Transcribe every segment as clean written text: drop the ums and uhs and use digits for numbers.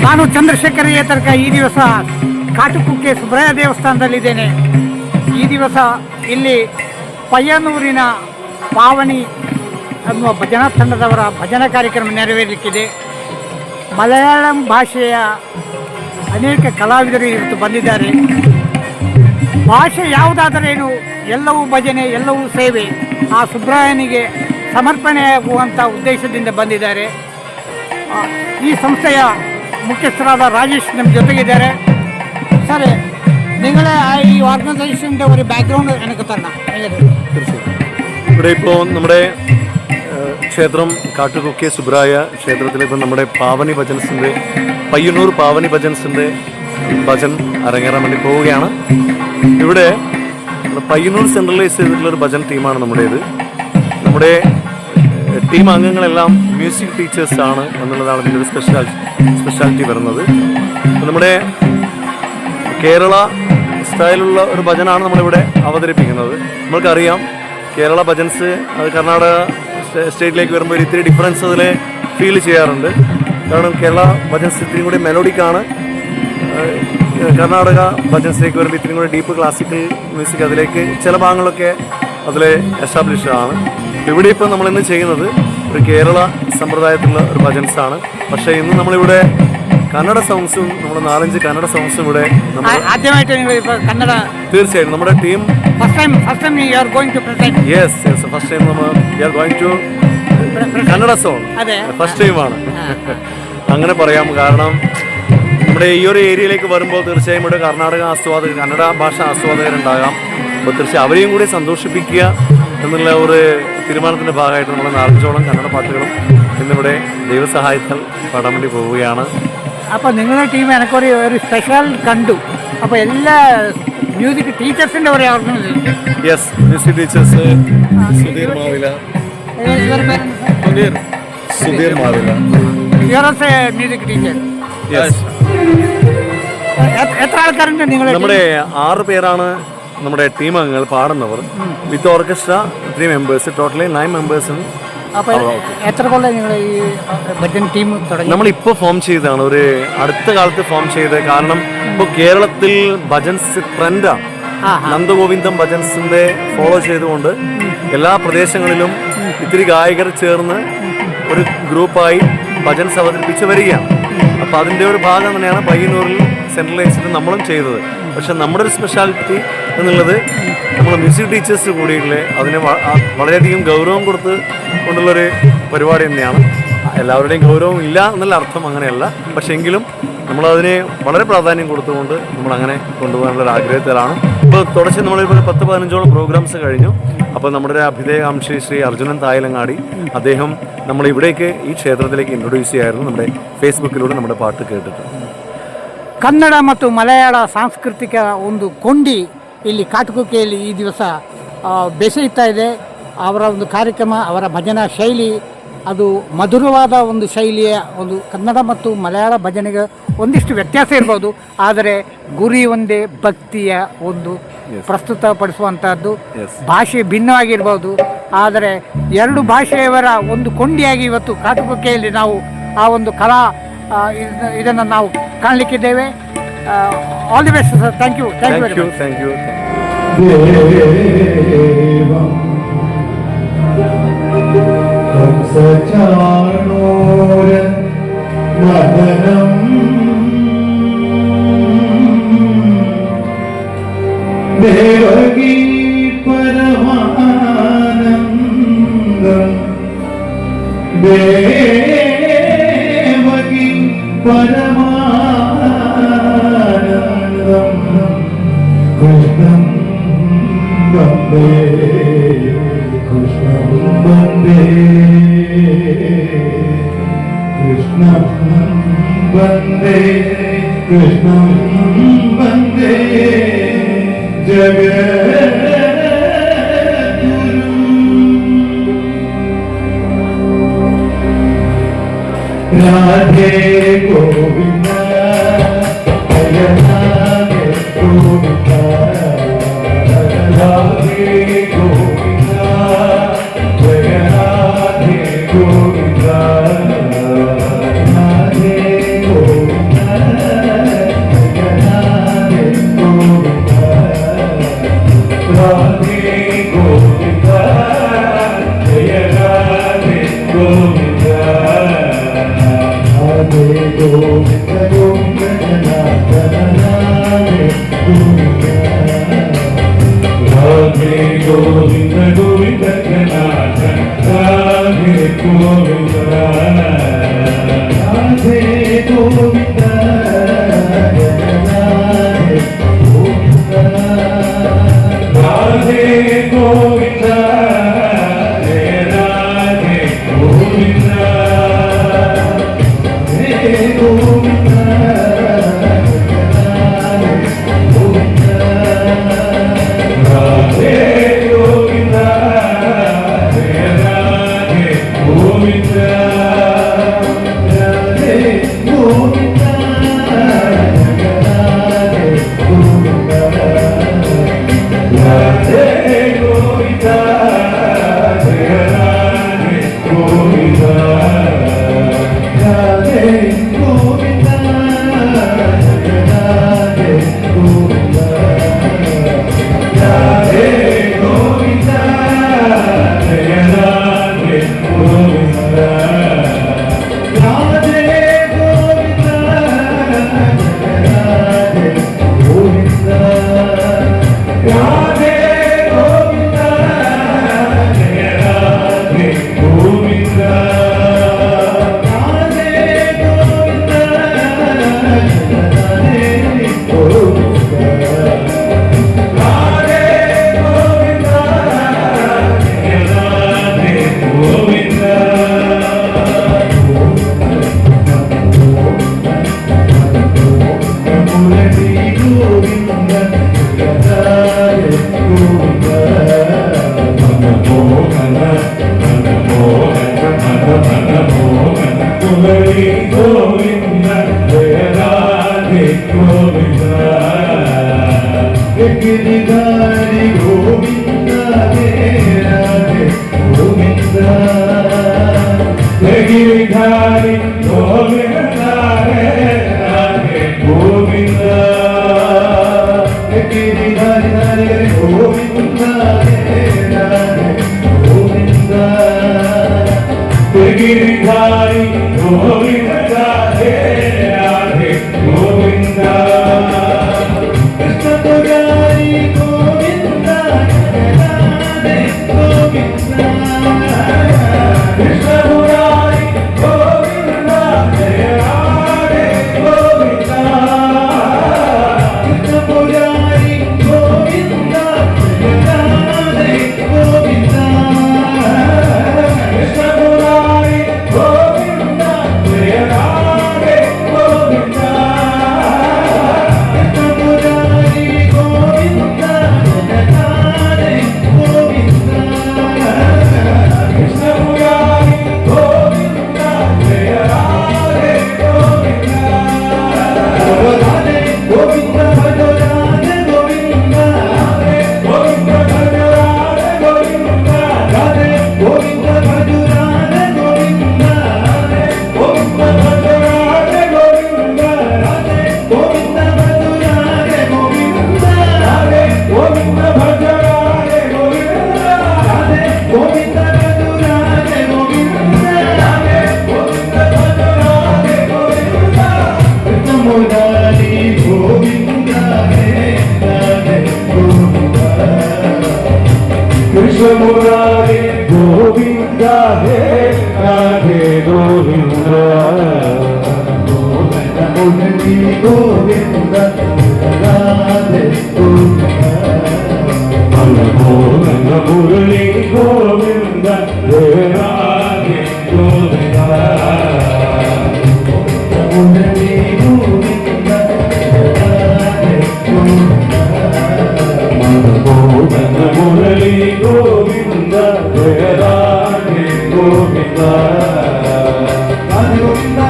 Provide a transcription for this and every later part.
ನಾನು ಚಂದ್ರಶೇಖರ ಏತರ್ಕ ಈ ದಿವಸ ಕಾಟುಕುಕ್ಕೆ ಸುಬ್ರಾಯ ದೇವಸ್ಥಾನದಲ್ಲಿದ್ದೇನೆ. ಈ ದಿವಸ ಇಲ್ಲಿ ಪಯ್ಯನೂರಿನ ಪಾವನಿ ಅನ್ನುವ ಭಜನಾ ತಂಡದವರ ಭಜನಾ ಕಾರ್ಯಕ್ರಮ ನೆರವೇರಲಿಕ್ಕಿದೆ. ಮಲಯಾಳಂ ಭಾಷೆಯ ಅನೇಕ ಕಲಾವಿದರು ಇವತ್ತು ಬಂದಿದ್ದಾರೆ. ಭಾಷೆ ಯಾವುದಾದರೇನು, ಎಲ್ಲವೂ ಭಜನೆ, ಎಲ್ಲವೂ ಸೇವೆ, ಆ ಸುಬ್ರಾಯನಿಗೆ ಸಮರ್ಪಣೆಯಾಗುವಂಥ ಉದ್ದೇಶದಿಂದ ಬಂದಿದ್ದಾರೆ. ಈ ಸಂಸ್ಥೆಯ മുഖ്യസ്ഥരാದ രാജേഷ് ನಮ್ಮ ജೊತೆಗಿದ್ದಾರೆ. സാറേ, നിങ്ങളെ ഈ ഓർഗനൈസേഷൻ്റെ ഒരു ബാക്ക്ഗ്രൗണ്ട് എനിക്ക് തരണം. ഇവിടെ ഇപ്പോൾ നമ്മുടെ ക്ഷേത്രം കാട്ടുകുക്കെ സുബ്രായ ക്ഷേത്രത്തിൽ ഇപ്പോൾ നമ്മുടെ പാവനി ഭജൻസിൻ്റെ പയ്യന്നൂർ പാവനി ഭജൻസിൻ്റെ ഭജൻ അരങ്ങേറാൻ വേണ്ടി പോവുകയാണ്. ഇവിടെ പയ്യന്നൂർ സെൻട്രലൈസ് ചെയ്തിട്ടുള്ളൊരു ഭജൻ ടീമാണ് നമ്മുടേത്. നമ്മുടെ ടീം അംഗങ്ങളെല്ലാം മ്യൂസിക് ടീച്ചേഴ്സാണ് എന്നുള്ളതാണ് ഇതിൻ്റെ ഒരു സ്പെഷ്യാലിറ്റി വരുന്നത്. നമ്മുടെ കേരള സ്റ്റൈലുള്ള ഒരു ഭജനാണ് നമ്മളിവിടെ അവതരിപ്പിക്കുന്നത്. നമ്മൾക്കറിയാം കേരള ഭജൻസ് അത് കർണാടക സ്റ്റേറ്റിലേക്ക് വരുമ്പോൾ ഇത്തിരി ഡിഫറൻസ് അതിൽ ഫീൽ ചെയ്യാറുണ്ട്. കാരണം കേരള ഭജൻസ് ഇത്തിരി കൂടി മെലോഡിക്കാണ്. കർണാടക ഭജൻസിലേക്ക് വരുമ്പോൾ ഇത്തിരി കൂടി ഡീപ്പ് ക്ലാസിക്കൽ മ്യൂസിക് അതിലേക്ക് ചില ഭാഗങ്ങളൊക്കെ അതിൽ എസ്റ്റാബ്ലിഷ്ഡ് ആണ്. ഇവിടെ ഇപ്പോൾ നമ്മളിന്ന് ചെയ്യുന്നത് ഒരു കേരള സമ്പ്രദായത്തിലുള്ള ഒരു ഭജൻസാണ്. പക്ഷേ ഇന്ന് നമ്മളിവിടെ കന്നഡ സോങ്സും നമ്മൾ 4-5 കന്നഡ സോങ്സും ഇവിടെ ആദ്യമായിട്ട് കന്നഡ തീർച്ചയായും നമ്മുടെ team first time yes first time നമ്മൾ കന്നഡ സോങ് ഫസ്റ്റ് ടൈമാണ് അങ്ങനെ പറയാം. കാരണം നമ്മുടെ ഈ ഒരു ഏരിയയിലേക്ക് വരുമ്പോൾ തീർച്ചയായും ഇവിടെ കർണാടക ആസ്വാദകർ, കന്നഡ ഭാഷ ആസ്വാദകരുണ്ടാകാം. അപ്പോൾ തീർച്ചയായും അവരെയും കൂടി സന്തോഷിപ്പിക്കുക എന്നുള്ള ഒരു തീരുമാനത്തിൻ്റെ ഭാഗമായിട്ട് നമ്മൾ 4-5ഓളം കന്നഡ പാട്ടുകളും ഇന്നിവിടെ ദൈവസഹായത്താൽ പാടാൻ വേണ്ടി പോവുകയാണ്. അപ്പോൾ നിങ്ങളുടെ ടീം എനിക്കൊരു സ്പെഷ്യൽ കണ്ടു. അപ്പോൾ എല്ലാ മ്യൂസിക് ടീച്ചേഴ്സിൻ്റെ ഒരു organisation. Yes, music teachers Sudheer Mavila. Music teacher. Yes. എത്ര ആൾക്കാരുണ്ട് നിങ്ങൾ? നമ്മുടെ 6 പേരാണ് നമ്മുടെ ടീം അംഗങ്ങൾ പാടുന്നവർ. വിത്ത് ഓർക്കസ്ട്ര 3 മെമ്പേഴ്സ്, ടോട്ടലി 9 മെമ്പേഴ്സും. അപ്പോൾ എത്ര കൊല്ലം നിങ്ങൾ ഈ ഭജൻ ടീം തുടങ്ങി? നമ്മളിപ്പോൾ ഫോം ചെയ്തതാണ്, ഒരു അടുത്ത കാലത്ത് ഫോം ചെയ്ത്. കാരണം ഇപ്പോൾ കേരളത്തിൽ ഭജൻസ് ട്രെൻഡാണ്. നന്ദഗോവിന്ദം ഭജൻസിൻ്റെ ഫോളോ ചെയ്തുകൊണ്ട് എല്ലാ പ്രദേശങ്ങളിലും ഇത്തിരി ഗായകർ ചേർന്ന് ഒരു ഗ്രൂപ്പായി ഭജൻസ് അവതരിപ്പിച്ച് വരികയാണ്. അപ്പോൾ അതിൻ്റെ ഒരു ഭാഗം തന്നെയാണ് പയ്യന്നൂരിൽ സെൻട്രലൈസ്ഡ് നമ്മളും ചെയ്തത്. പക്ഷെ നമ്മുടെ ഒരു സ്പെഷ്യാലിറ്റി എന്നുള്ളത് നമ്മൾ മ്യൂസിക് ടീച്ചേഴ്സ് കൂടിയുള്ള അതിന് വളരെയധികം ഗൗരവം കൊടുത്ത് കൊണ്ടുള്ളൊരു പരിപാടി തന്നെയാണ്. എല്ലാവരുടെയും ഗൗരവം ഇല്ല എന്നുള്ള അർത്ഥം അങ്ങനെയല്ല. പക്ഷെ എങ്കിലും നമ്മളതിനെ വളരെ പ്രാധാന്യം കൊടുത്തുകൊണ്ട് നമ്മളങ്ങനെ കൊണ്ടുപോകാനുള്ളൊരു ആഗ്രഹത്തിലാണ്. ഇപ്പോൾ തുടച്ച് നമ്മളിപ്പോൾ 10-15ഓളം പ്രോഗ്രാംസ് കഴിഞ്ഞു. അപ്പോൾ നമ്മുടെ അഭ്യുദയകാംക്ഷി ശ്രീ അർജുനൻ തായലങ്ങാടി അദ്ദേഹം നമ്മളിവിടേക്ക് ഈ ക്ഷേത്രത്തിലേക്ക് ഇൻട്രൊഡ്യൂസ് ചെയ്യായിരുന്നു. നമ്മുടെ ഫേസ്ബുക്കിലൂടെ നമ്മുടെ പാട്ട് കേട്ടിട്ട്. ಕನ್ನಡ ಮತ್ತು ಮಲಯಾಳ ಸಾಂಸ್ಕೃತಿಕ ಒಂದು ಕೊಂಡಿ ಇಲ್ಲಿ ಕಾಟುಕುಕ್ಕೆಯಲ್ಲಿ ಈ ದಿವಸ ಬೆಸೆಯುತ್ತಾ ಇದೆ. ಅವರ ಒಂದು ಕಾರ್ಯಕ್ರಮ, ಅವರ ಭಜನಾ ಶೈಲಿ, ಅದು ಮಧುರವಾದ ಒಂದು ಶೈಲಿಯ ಒಂದು ಕನ್ನಡ ಮತ್ತು ಮಲಯಾಳ ಭಜನೆಗೆ ಒಂದಿಷ್ಟು ವ್ಯತ್ಯಾಸ ಇರ್ಬೋದು. ಆದರೆ ಗುರಿ ಒಂದೇ, ಭಕ್ತಿಯ ಒಂದು ಪ್ರಸ್ತುತಪಡಿಸುವಂಥದ್ದು. ಭಾಷೆ ಭಿನ್ನವಾಗಿರ್ಬೋದು, ಆದರೆ ಎರಡು ಭಾಷೆಯವರ ಒಂದು ಕೊಂಡಿಯಾಗಿ ಇವತ್ತು ಕಾಟುಕುಕ್ಕೆಯಲ್ಲಿ ನಾವು ಆ ಒಂದು ಕಲಾ ಇದನ್ನು ನಾವು ಕಾಣಲಿಕ್ಕಿದ್ದೇವೆ. All the best sir. Thank you very much. Thank you. Devaki Paramanandam Devaki Paramanandam കൃഷ്ണം Vande കൃഷ്ണം Vande കൃഷ്ണം Vande കൃഷ്ണം Vande Jagadguru. Radhe Govinda Jaya Radhe Govinda Radhe Govinda Jaya Radhe Govinda Radhe Govinda Govind Govind Janardan Radhe Govind Govind Janardan Radhe Govind Radhe Govind Radhe Govind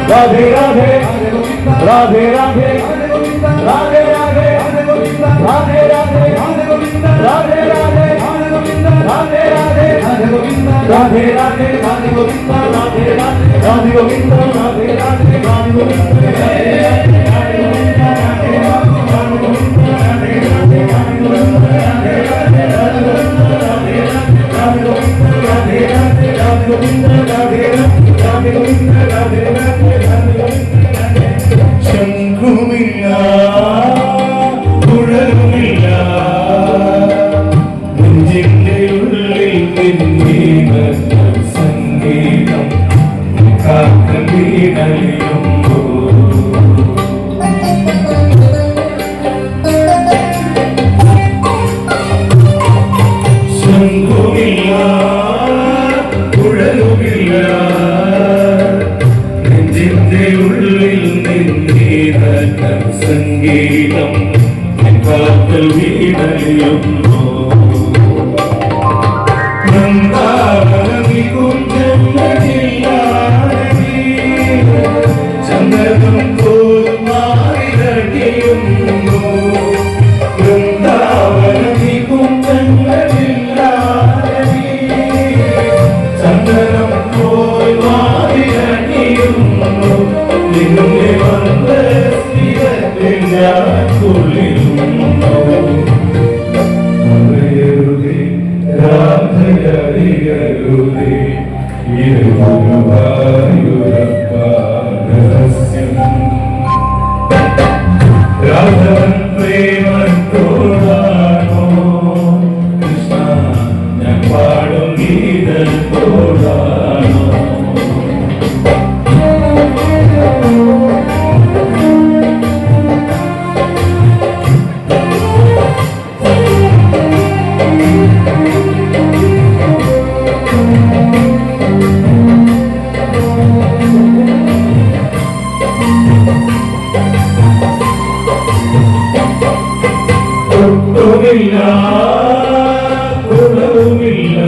Radhe Radhe Radhe Radhe Radhe Radhe സംഗീതം കാത്തൽ വീണലിയുന്നു ചന്ദ്രനും പോലും മാറിരടിയുന്നു വൃന്ദാവനി കുഞ്ചങ്ങളില്ലാതെ ചന്ദ്രനും പോലും മാറിരടിയുന്നു നിന്നെ വന്ന സ്ഥിരത്തിൽ ഞാൻ കൊള്ളിരുന്നു അറിയരുതേ രാധയറിയരുതേ രാഘവൻ പ്രേമത്തോടാണോ കൃഷ്ണ ഞാൻ പാടും ഗീതത്തോടാണോ ഒട്ടുമില്ല കുളവുമില്ല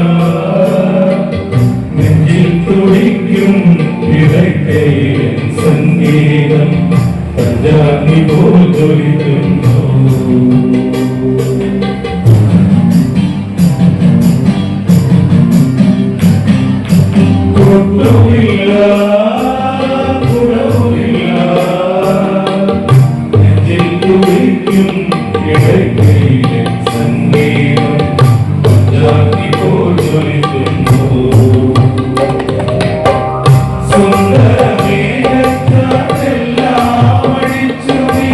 നെഞ്ചിൽ തുടിക്കും ഇടയ്ക്കയിൽ സംഗീതം പഞ്ചാഗ്നി പോൽ ജ്വലിക്കുന്നു ഒട്ടുമില്ല കുളവുമില്ല നെഞ്ചിൽ തുടിക്കും ഇടയ്ക്കയിലെ സംഗീതം പഞ്ചാഗ്നി പോൽ ജ്വലിക്കുന്നു സുന്ദരമേഘക്കാറ്റെല്ലാം അടിച്ചു നീ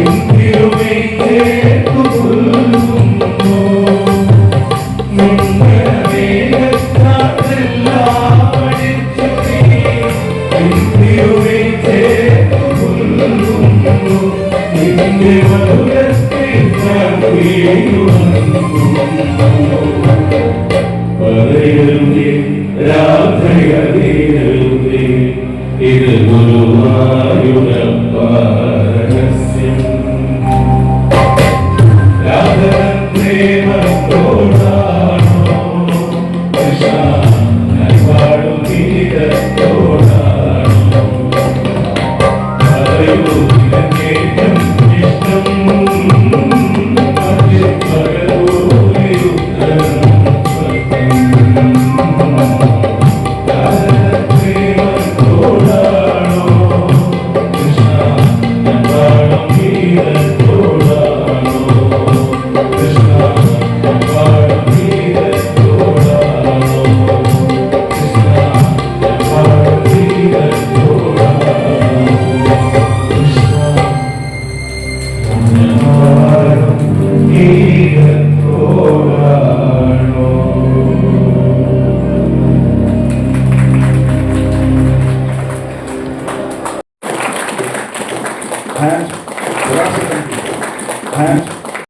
ഇന്ത്യയുമേ ചേർത്തുകൊള്ളുന്നു സുന്ദരമേഘക്കാറ്റെല്ലാം അടിച്ചു നീ ഇന്ത്യയുമേ ചേർത്തുകൊള്ളുന്നു നിന്റെ മധുരത്തിൽ ഞാൻ പറയരുതേ രാധയറിയരുതേ ഇത് ഗുരുവായൂരപ്പ രഹസ്യം രാധവൻ പ്രേമത്തോടാണോ കൃഷ്ണ ഞാൻ പാടും ഗീതത്തോടാണോ പറയൂ നിനക്കേറ്റം ഇഷ്ടം Hands,